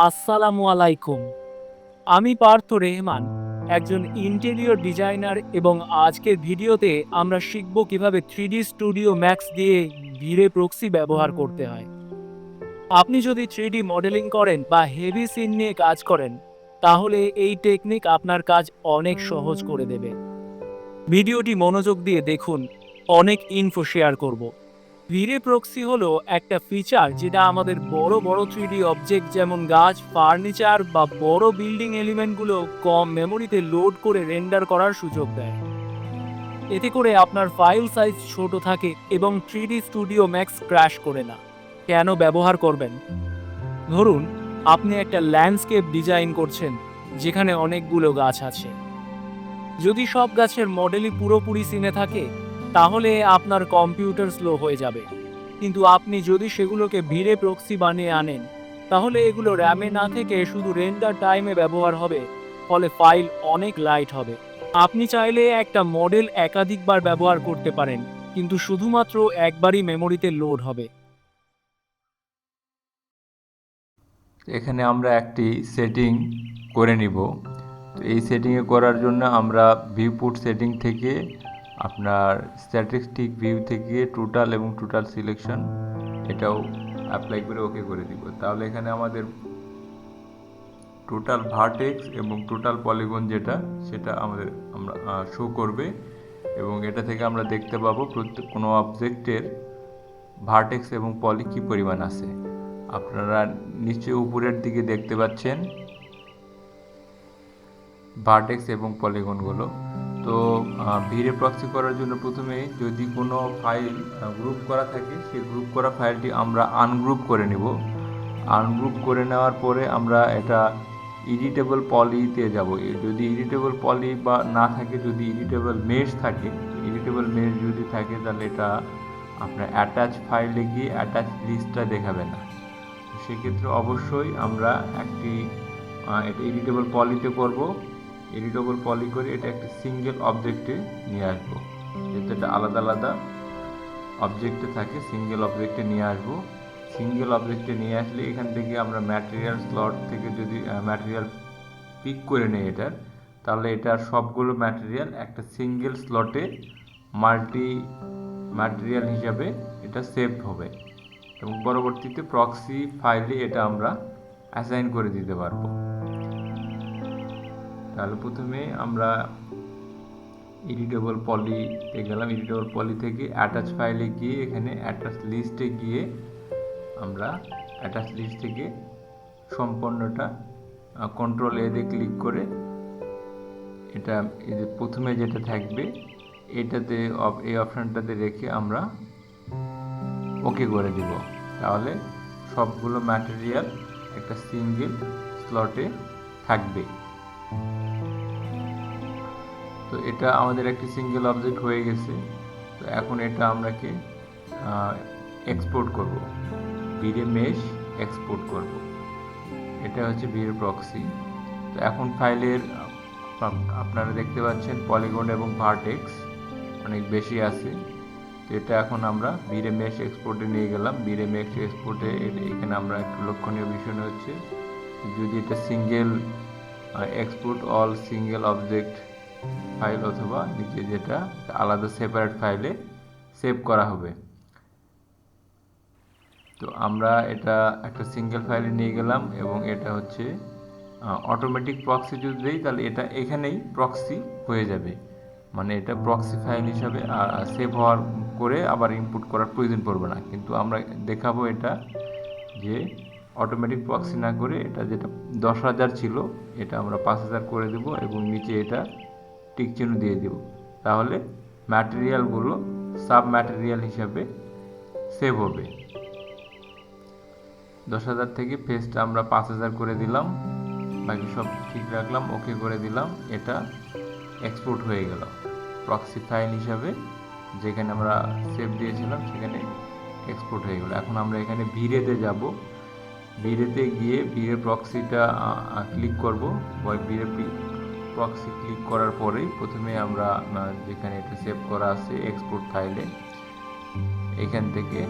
আসসালামু আলাইকুম। আমি পার্থ রেহমান, একজন ইন্টেরিয়র ডিজাইনার এবং আজকের ভিডিওতে আমরা শিখব কিভাবে 3D স্টুডিও ম্যাক্স দিয়ে ভিরে প্রক্সি ব্যবহার করতে হয়। আপনি যদি 3D মডেলিং করেন বা হেভি সিন নিয়ে কাজ করেন, তাহলে এই টেকনিক আপনার কাজ অনেক সহজ করে দেবে। ভিডিওটি মনোযোগ দিয়ে দেখুন, অনেক ইনফো শেয়ার করব। ভিরে প্রক্সি হলো একটা ফিচার যেটা আমাদের বড় বড় 3D অবজেক্ট যেমন গাছ, ফার্নিচার বা বড় বিল্ডিং এলিমেন্টগুলো কম মেমোরিতে লোড করে রেন্ডার করার সুযোগ দেয়। এতে করে আপনার ফাইল সাইজ ছোট থাকে এবং 3D স্টুডিও ম্যাক্স ক্র্যাশ করে না। কেন ব্যবহার করবেন? ধরুন আপনি একটা ল্যান্ডস্কেপ ডিজাইন করছেন যেখানে অনেকগুলো গাছ আছে। যদি সব গাছের মডেলই পুরোপুরি সিনে থাকে, তাহলে আপনার কম্পিউটার স্লো হয়ে যাবে। কিন্তু আপনি যদি সেগুলোকে ভিড়ে প্রক্সি বানিয়ে আনেন, তাহলে এগুলো র্যামে না থেকে শুধু রেন্ডার টাইমে ব্যবহার হবে, ফলে ফাইল অনেক লাইট হবে। আপনি চাইলে একটা মডেল একাধিকবার ব্যবহার করতে পারেন, কিন্তু শুধুমাত্র একবারই মেমোরিতে লোড হবে। এখানে আমরা একটি সেটিং করে নিব। তো এই সেটিংয়ে করার জন্য আমরা ভিউপুট সেটিং থেকে আপনার স্ট্যাটিস্টিক ভিউ থেকে টোটাল এবং টোটাল সিলেকশন এটাও অ্যাপ্লাই করে ওকে করে দিব। তাহলে এখানে আমাদের টোটাল ভার্টেক্স এবং টোটাল পলিগন যেটা সেটা আমরা শো করবে, এবং এটা থেকে আমরা দেখতে পাবো প্রত্যেক কোনো অবজেক্টের ভার্টেক্স এবং পলি কী পরিমাণ আছে। আপনারা নিচে উপরের দিকে দেখতে পাচ্ছেন ভার্টেক্স এবং পলিগনগুলো। তো ভিরে প্রক্সি করার জন্য প্রথমে যদি কোনো ফাইল গ্রুপ করা থাকে, সেই গ্রুপ করা ফাইলটি আমরা আনগ্রুপ করে নেব। আনগ্রুপ করে নেওয়ার পরে আমরা এটা এডিটেবল পলিতে যাব। যদি এডিটেবল পলি বা না থাকে, যদি এডিটেবল মেশ থাকে, এডিটেবল মেশ যদি থাকে তাহলে এটা আপনার অ্যাটাচ ফাইলে গিয়ে অ্যাটাচ লিস্টটা দেখাবে না। সেক্ষেত্রে অবশ্যই আমরা একটি এটা এডিটেবল পলিতে করব। এডিটেবল পলি করে এটা একটি সিঙ্গেল অবজেক্টে নিয়ে আসবো, যেহেতু এটা আলাদা আলাদা অবজেক্টে থাকে, সিঙ্গেল অবজেক্টে নিয়ে আসবো। সিঙ্গেল অবজেক্টে নিয়ে আসলে এখান থেকে আমরা ম্যাটেরিয়াল স্লট থেকে যদি ম্যাটেরিয়াল পিক করে নেই এটার, তাহলে এটার সবগুলো ম্যাটেরিয়াল একটা সিঙ্গেল স্লটে মাল্টি ম্যাটেরিয়াল হিসাবে এটা সেভ হবে, এবং পরবর্তীতে প্রক্সি ফাইলে এটা আমরা অ্যাসাইন করে দিতে পারবো। তাহলে প্রথমে আমরা এডিটেবল পলিতে গেলাম। এডিটেবল পলি থেকে অ্যাটাচ ফাইলে গিয়ে এখানে অ্যাটাচ লিস্টে গিয়ে আমরা অ্যাটাচ লিস্ট থেকে সম্পূর্ণটা কন্ট্রোল এ দিয়ে ক্লিক করে এটা এই যে প্রথমে যেটা থাকবে এটাতে এই অপশানটাতে রেখে আমরা ওকে করে দিব। তাহলে সবগুলো ম্যাটেরিয়াল একটা সিঙ্গেল স্লটে থাকবে। তো এটা আমাদের একটি সিঙ্গেল অবজেক্ট হয়ে গেছে। তো এখন এটা আমরাকে এক্সপোর্ট করব, ভিরে মেশ এক্সপোর্ট করব। এটা হচ্ছে ভিরে প্রক্সি। তো এখন ফাইলের আপনারা দেখতে পাচ্ছেন পলিগন এবং ভার্টেক্স অনেক বেশি আছে। তো এটা এখন আমরা ভিরে মেশ এক্সপোর্টে নিয়ে গেলাম। ভিরে মেশ এক্সপোর্টে এখানে আমরা একটু লক্ষণীয় বিষয় হচ্ছে যদি এটা single export all single object file অথবা নিচে যেটা আলাদা সেপারেট ফাইলে সেভ করা হবে। তো আমরা এটা একটা সিঙ্গেল ফাইলে নিয়ে গেলাম, এবং এটা হচ্ছে অটোমেটিক প্রক্সি যদি দেই তাহলে এটা এখানেই প্রক্সি হয়ে যাবে, মানে এটা প্রক্সি ফাইল হিসাবে সেভ হওয়ার করে আবার ইনপুট করার প্রয়োজন পড়বে না। কিন্তু আমরা দেখাবো এটা যে অটোমেটিক প্রক্সি না করে এটা যেটা 10,000 ছিল এটা আমরা 5,000 করে দেব, এবং নিচে এটা টিক চিহ্ন দিয়ে দেব। তাহলে ম্যাটেরিয়ালগুলো সাব ম্যাটেরিয়াল হিসাবে সেভ হবে। 10,000 থেকে ফেসটা আমরা 5,000 করে দিলাম, বাকি সব ঠিক রাখলাম, ওকে করে দিলাম। এটা এক্সপোর্ট হয়ে গেল প্রক্সি ফাইল হিসাবে, যেখানে আমরা সেভ দিয়েছিলাম সেখানে এক্সপোর্ট হয়ে গেল। এখন আমরা এখানে ভিরেতে যাব। ভিরেতে গিয়ে ভিরে প্রক্সিটা ক্লিক করব। ভিরে প্রক্সি ক্লিক করার পরেই প্রথমে আমরা যেখানে এটা সেভ করা আছে এক্সপোর্ট ফাইলে, এখান থেকে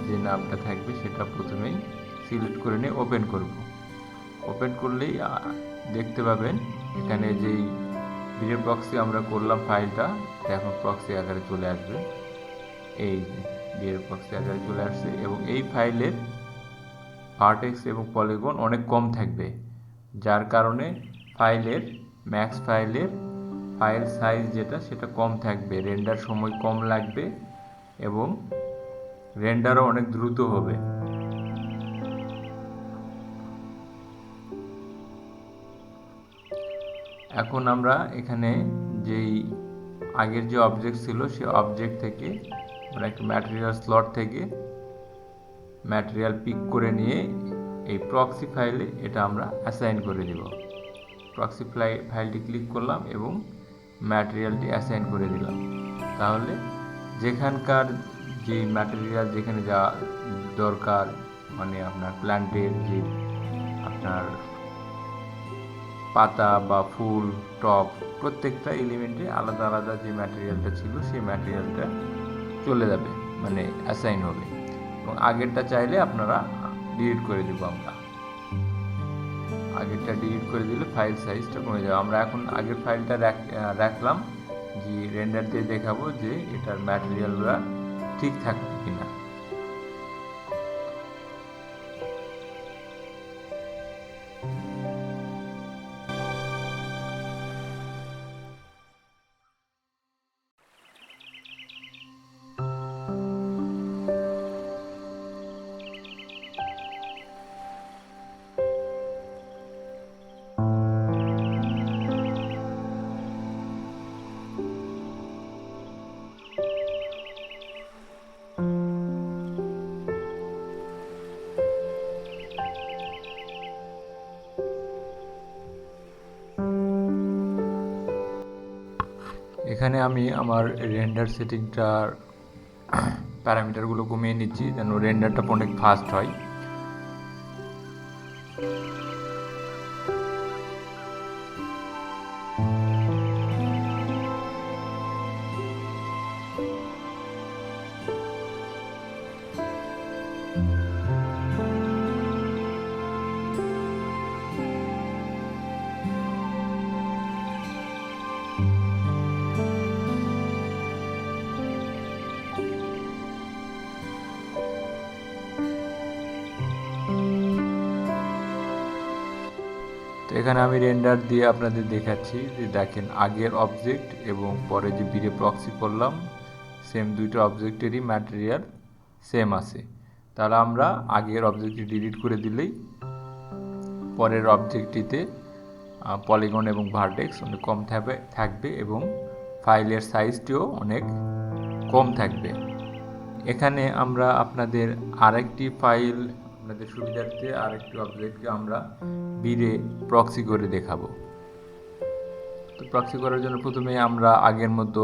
যে নামটা থাকবে সেটা প্রথমেই সিলেক্ট করে নিয়ে ওপেন করব। ওপেন করলেই দেখতে পাবেন এখানে যেই ভিডিও প্রক্সি আমরা করলাম ফাইলটা এখন প্রক্সি আকারে চলে আসবে। এই ভিডিও প্রক্সি আকারে চলে আসছে এবং এই ফাইলের ভার্টেক্স এবং পলিগন অনেক কম থাকবে, যার কারণে ম্যাক্স ফাইলের ফাইল সাইজ যেটা সেটা কম থাকবে, রেন্ডার সময় কম লাগবে এবং রেন্ডারও অনেক দ্রুত হবে। এখন আমরা এখানে যেই আগের যে অবজেক্ট ছিল সেই অবজেক্ট থেকে আমরা একটা ম্যাটেরিয়াল স্লট থেকে ম্যাটেরিয়াল পিক করে নিয়ে এই প্রক্সি ফাইলে এটা আমরা অ্যাসাইন করে দেব। প্রক্সি ফাইলটি ক্লিক করলাম এবং ম্যাটেরিয়ালটি অ্যাসাইন করে দিলাম। তাহলে যেখানকার যে ম্যাটেরিয়াল যেখানে যা দরকার, মানে আপনার প্ল্যান্টের যে আপনার পাতা বা ফুল টপ প্রত্যেকটা এলিমেন্টে আলাদা আলাদা যে ম্যাটেরিয়ালটা ছিল সেই ম্যাটেরিয়ালটা চলে যাবে, মানে অ্যাসাইন হবে। এবং আগেরটা চাইলে আপনারা ডিলিট করে দেবো, আমরা আগেরটা ডিলিট করে দিলে ফাইল সাইজটা কমে যাবে। আমরা এখন আগের ফাইলটা রাখলাম যে রেন্ডার দিয়ে দেখাবো যে এটার ম্যাটেরিয়ালরা ঠিক থাকবে কিনা। এখানে আমি আমার রেন্ডার সেটিংটার প্যারামিটারগুলো কমিয়ে নিচ্ছি যেন রেন্ডারটা অনেক ফাস্ট হয়। তো এখানে আমি রেন্ডার দিয়ে আপনাদের দেখাচ্ছি যে দেখেন আগের অবজেক্ট এবং পরে যে ভিডিও প্রক্সি করলাম সেম দুইটা অবজেক্টেরই ম্যাটেরিয়াল সেম আছে। তাহলে আমরা আগের অবজেক্টটি ডিলিট করে দিলেই পরের অবজেক্টটিতে পলিগন এবং ভার্টেক্স অনেক কম থাকবে এবং ফাইলের সাইজটিও অনেক কম থাকবে। এখানে আমরা আপনাদের আরেকটি ফাইল আপনাদের সুবিধার্থে আরেকটি অবজেক্টকে আমরা ভিড়ে প্রক্সি করে দেখাবো। তো প্রক্সি করার জন্য প্রথমে আমরা আগের মতো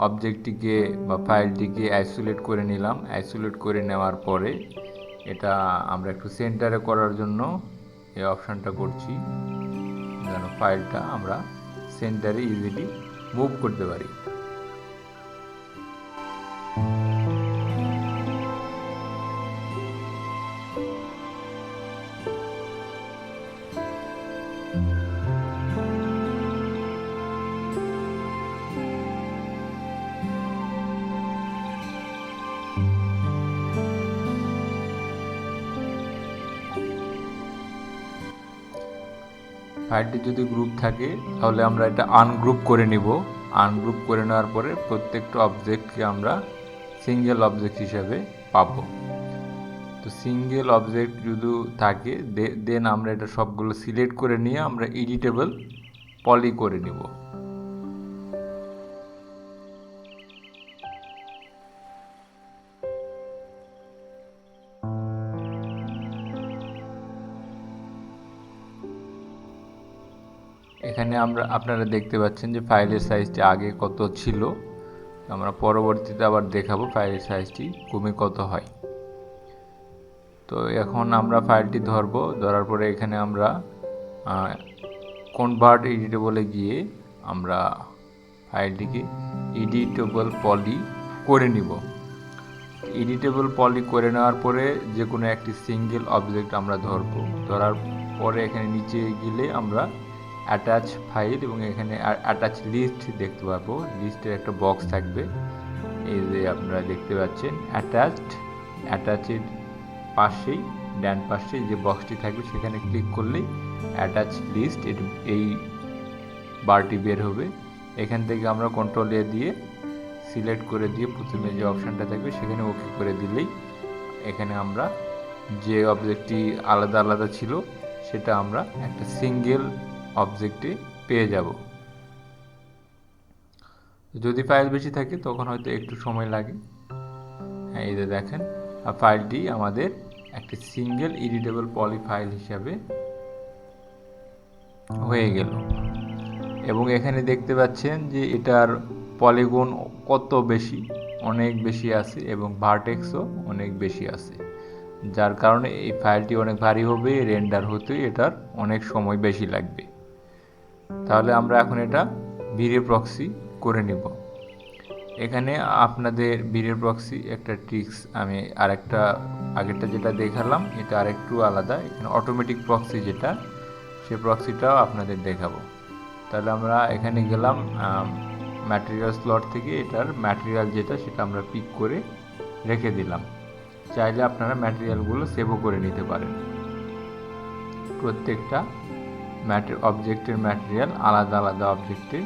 অবজেক্টটিকে বা ফাইলটিকে আইসোলেট করে নিলাম। আইসোলেট করে নেওয়ার পরে এটা আমরা একটু সেন্টারে করার জন্য এই অপশানটা করছি যেন ফাইলটা আমরা সেন্টারে ইজিলি মুভ করতে পারি। ফাইলটি যদি গ্রুপ থাকে তাহলে আমরা এটা আনগ্রুপ করে নিব। আনগ্রুপ করে নেওয়ার পরে প্রত্যেকটা অবজেক্টকে আমরা সিঙ্গেল অবজেক্ট হিসাবে পাবো। তো সিঙ্গেল অবজেক্ট যদি থাকে দেন আমরা এটা সবগুলো সিলেক্ট করে নিয়ে আমরা এডিটেবল পলি করে নিব। এখানে আপনারা দেখতে পাচ্ছেন যে ফাইলের সাইজটি আগে কত ছিল, আমরা পরবর্তীতে আবার দেখাবো ফাইলের সাইজটি কমে কত হয়। তো এখন আমরা ফাইলটি ধরার পরে এখানে আমরা কনভার্ট এডিটেবলে গিয়ে আমরা ফাইলটিকে এডিটেবল পলি করে নিব। এডিটেবল পলি করে নেওয়ার পরে যে কোনো একটি সিঙ্গেল অবজেক্ট আমরা ধরার পরে এখানে নিচে গেলে আমরা অ্যাটাচ ফাইল এবং এখানে অ্যাটাচ লিস্ট দেখতে পাবো। লিস্টের একটা বক্স থাকবে, এই যে আপনারা দেখতে পাচ্ছেন অ্যাটাচের পাশেই ডান পাশে যে বক্সটি থাকবে সেখানে ক্লিক করলেই অ্যাটাচ লিস্ট এই বারটি বের হবে। এখান থেকে আমরা কন্ট্রোল এ দিয়ে সিলেক্ট করে দিয়ে প্রথমে যে অপশানটা থাকবে সেখানে ওকে করে দিলেই এখানে আমরা যে অবজেক্টটি আলাদা আলাদা ছিল সেটা আমরা একটা সিঙ্গেল অবজেক্টে পেয়ে যাব। যদি ফাইল বেশি থাকে তখন হয়তো একটু সময় লাগে। হ্যাঁ, এই যে দেখেন ফাইলটি আমাদের একটি সিঙ্গেল এডিটেবল পলি ফাইল হিসাবে হয়ে গেল। এবং এখানে দেখতে পাচ্ছেন যে এটার পলিগন কত বেশি, অনেক বেশি আছে এবং ভার্টেক্সও অনেক বেশি আছে, যার কারণে এই ফাইলটি অনেক ভারী হবে, রেন্ডার হতে এটার অনেক সময় বেশি লাগবে। তাহলে আমরা এখন এটা ভিরে প্রক্সি করে নেব। এখানে আপনাদের ভিরে প্রক্সি একটা ট্রিক্স আমি আরেকটা আগেরটা যেটা দেখালাম এটা আরেকটু আলাদা। এখানে অটোমেটিক প্রক্সি যেটা, সেই প্রক্সিটাও আপনাদের দেখাবো। তাহলে আমরা এখানে গেলাম ম্যাটেরিয়াল স্লট থেকে এটার ম্যাটেরিয়াল যেটা সেটা আমরা পিক করে রেখে দিলাম। চাইলে আপনারা ম্যাটেরিয়ালগুলো সেভও করে নিতে পারেন। প্রত্যেকটা অবজেক্টের ম্যাটেরিয়াল আলাদা আলাদা অবজেক্টে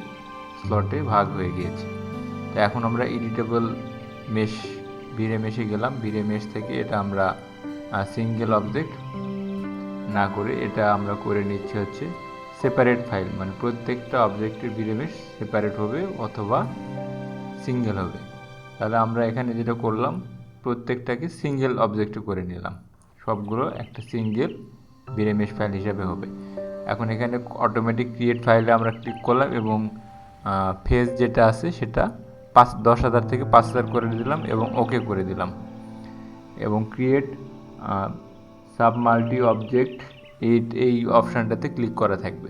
স্লটে ভাগ হয়ে গিয়েছে। তো এখন আমরা এডিটেবল মেশ ভিরে মেশে গেলাম। ভিরে মেশ থেকে এটা আমরা সিঙ্গেল অবজেক্ট না করে এটা আমরা করে নিচ্ছি হচ্ছে সেপারেট ফাইল, মানে প্রত্যেকটা অবজেক্টের ভিরে মেশ সেপারেট হবে অথবা সিঙ্গেল হবে। তাহলে আমরা এখানে যেটা করলাম প্রত্যেকটাকে সিঙ্গেল অবজেক্টে করে নিলাম, সবগুলো একটা সিঙ্গেল ভিরে মেশ ফাইল হিসাবে হবে। এখন এখানে অটোমেটিক ক্রিয়েট ফাইলে আমরা ক্লিক করলাম এবং ফেজ যেটা আছে সেটা 10,000 থেকে 5,000 করে দিলাম এবং ওকে করে দিলাম। এবং ক্রিয়েট সাব মাল্টি অবজেক্ট এই অপশানটাতে ক্লিক করা থাকবে।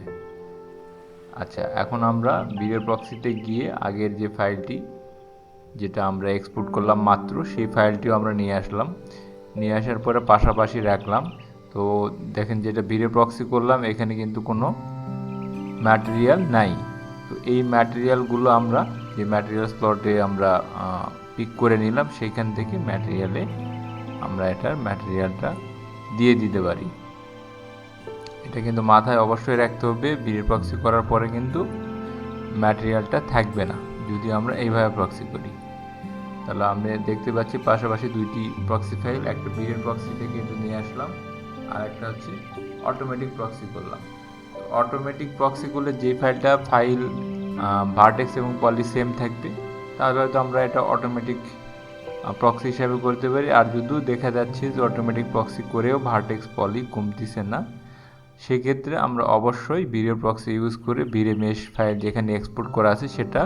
আচ্ছা, এখন আমরা ভিরে প্রক্সিতে গিয়ে আগের যে ফাইলটি যেটা আমরা এক্সপোর্ট করলাম মাত্র সেই ফাইলটিও আমরা নিয়ে আসলাম। নিয়ে আসার পরে পাশাপাশি রাখলাম। তো দেখেন যেটা ভিরে প্রক্সি করলাম এখানে কিন্তু কোনো ম্যাটেরিয়াল নাই। তো এই ম্যাটেরিয়ালগুলো আমরা যে ম্যাটেরিয়াল স্লটে আমরা পিক করে নিলাম সেইখান থেকে ম্যাটেরিয়ালে আমরা এটার ম্যাটেরিয়ালটা দিয়ে দিতে পারি। এটা কিন্তু মাথায় অবশ্যই রাখতে হবে, ভিরে প্রক্সি করার পরে কিন্তু ম্যাটেরিয়ালটা থাকবে না যদি আমরা এইভাবে প্রক্সি করি। তাহলে আমরা দেখতে পাচ্ছি পাশাপাশি দুইটি প্রক্সি ফাইল, একটা ভিরে প্রক্সি থেকে এটা নিয়ে আসলাম আর একটা হচ্ছে অটোমেটিক প্রক্সি করলাম। অটোমেটিক প্রক্সি করলে যে ফাইল ভার্টেক্স এবং পলি সেম থাকবে তাহলে হয়তো আমরা এটা অটোমেটিক প্রক্সি হিসাবে করতে পারি। আর যদিও দেখা যাচ্ছে যে অটোমেটিক প্রক্সি করেও ভার্টেক্স পলি কমতেছে না, সেক্ষেত্রে আমরা অবশ্যই ভিরে প্রক্সি ইউজ করে ভিরে মেশ ফাইল যেখানে এক্সপোর্ট করা আছে সেটা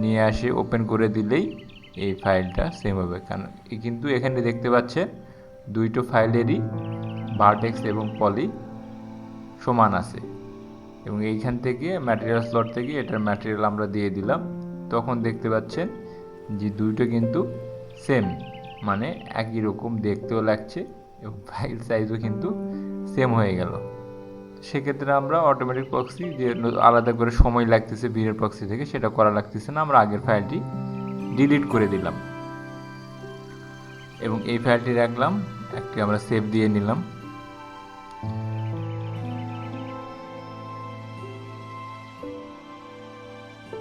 নিয়ে আসে ওপেন করে দিলেই এই ফাইলটা সেম হবে। কারণ কিন্তু এখানে দেখতে পাচ্ছে দুইটো ফাইলেরই ভার্টেক্স এবং পলি সমান আছে এবং এইখান থেকে ম্যাটেরিয়াল স্লট থেকে এটার ম্যাটেরিয়াল আমরা দিয়ে দিলাম। তখন দেখতে পাচ্ছেন যে দুইটো কিন্তু সেম, মানে একই রকম দেখতেও লাগছে এবং ফাইল সাইজও কিন্তু সেম হয়ে গেল। সেক্ষেত্রে আমরা অটোমেটিক প্রক্সি যে আলাদা করে সময় লাগতেছে ভিরে প্রক্সি থেকে সেটা করা লাগতেছে না, আমরা আগের ফাইলটি ডিলিট করে দিলাম এবং এই ফাইলটি রাখলাম, একটি আমরা সেভ দিয়ে নিলাম।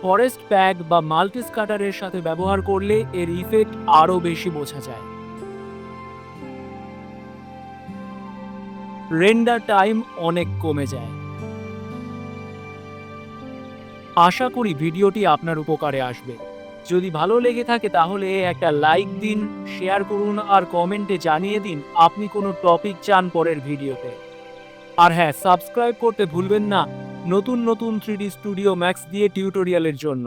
ফরেস্ট প্যাক বা মাল্টিস্কাটারের সাথে ব্যবহার করলে এর ইফেক্ট আরও বেশি বোঝা যায়। রেন্ডার টাইম অনেক কমে যায়। আশা করি ভিডিওটি আপনার উপকারে আসবে। যদি ভালো লেগে থাকে তাহলে একটা লাইক দিন, শেয়ার করুন আর কমেন্টে জানিয়ে দিন আপনি কোনো টপিক চান পরের ভিডিওতে। আর হ্যাঁ, সাবস্ক্রাইব করতে ভুলবেন না নতুন নতুন 3D স্টুডিও ম্যাক্স দিয়ে টিউটোরিয়ালের জন্য।